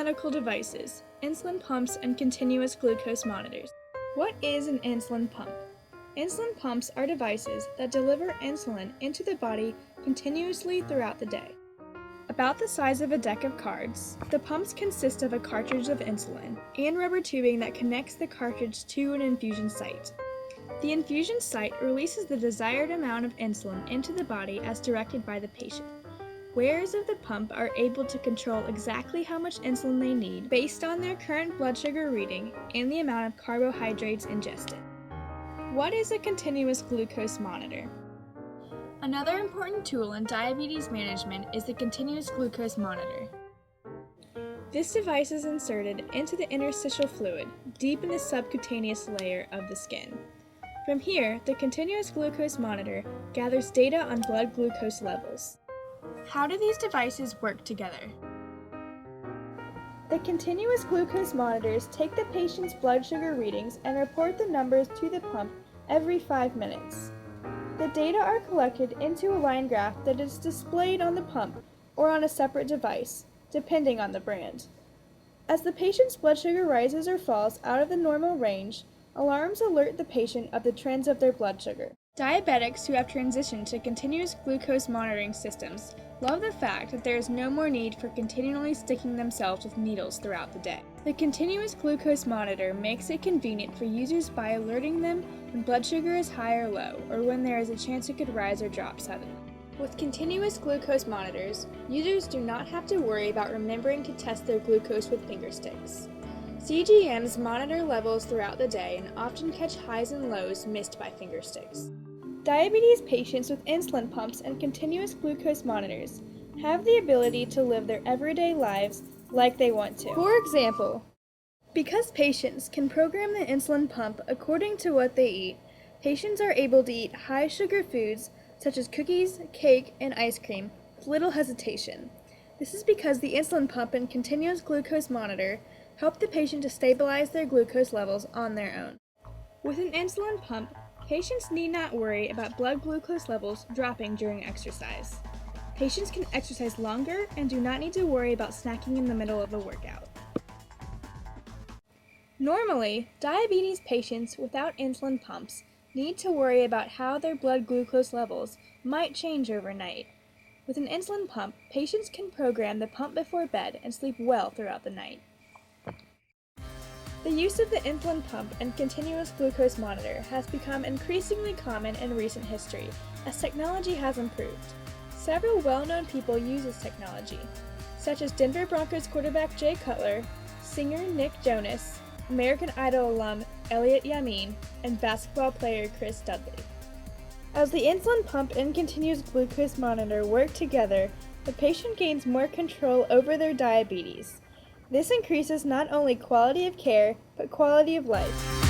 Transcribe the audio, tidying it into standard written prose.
medical devices, insulin pumps, and continuous glucose monitors. What is an insulin pump? Insulin pumps are devices that deliver insulin into the body continuously throughout the day. About the size of a deck of cards, the pumps consist of a cartridge of insulin and rubber tubing that connects the cartridge to an infusion site. The infusion site releases the desired amount of insulin into the body as directed by the patient. Wearers of the pump are able to control exactly how much insulin they need based on their current blood sugar reading and the amount of carbohydrates ingested. What is a continuous glucose monitor? Another important tool in diabetes management is the continuous glucose monitor. This device is inserted into the interstitial fluid, deep in the subcutaneous layer of the skin. From here, the continuous glucose monitor gathers data on blood glucose levels. How do these devices work together? The continuous glucose monitors take the patient's blood sugar readings and report the numbers to the pump every 5 minutes. The data are collected into a line graph that is displayed on the pump or on a separate device, depending on the brand. As the patient's blood sugar rises or falls out of the normal range, alarms alert the patient of the trends of their blood sugar. Diabetics who have transitioned to continuous glucose monitoring systems love the fact that there is no more need for continually sticking themselves with needles throughout the day. The continuous glucose monitor makes it convenient for users by alerting them when blood sugar is high or low, or when there is a chance it could rise or drop suddenly. With continuous glucose monitors, users do not have to worry about remembering to test their glucose with finger sticks. CGMs monitor levels throughout the day and often catch highs and lows missed by finger sticks. Diabetes patients with insulin pumps and continuous glucose monitors have the ability to live their everyday lives like they want to. For example, because patients can program the insulin pump according to what they eat, patients are able to eat high sugar foods such as cookies, cake, and ice cream with little hesitation. This is because the insulin pump and continuous glucose monitor help the patient to stabilize their glucose levels on their own. With an insulin pump, patients need not worry about blood glucose levels dropping during exercise. Patients can exercise longer and do not need to worry about snacking in the middle of a workout. Normally, diabetes patients without insulin pumps need to worry about how their blood glucose levels might change overnight. With an insulin pump, patients can program the pump before bed and sleep well throughout the night. The use of the insulin pump and continuous glucose monitor has become increasingly common in recent history as technology has improved. Several well-known people use this technology, such as Denver Broncos quarterback Jay Cutler, singer Nick Jonas, American Idol alum Elliot Yamin, and basketball player Chris Dudley. As the insulin pump and continuous glucose monitor work together, the patient gains more control over their diabetes. This increases not only quality of care, but quality of life.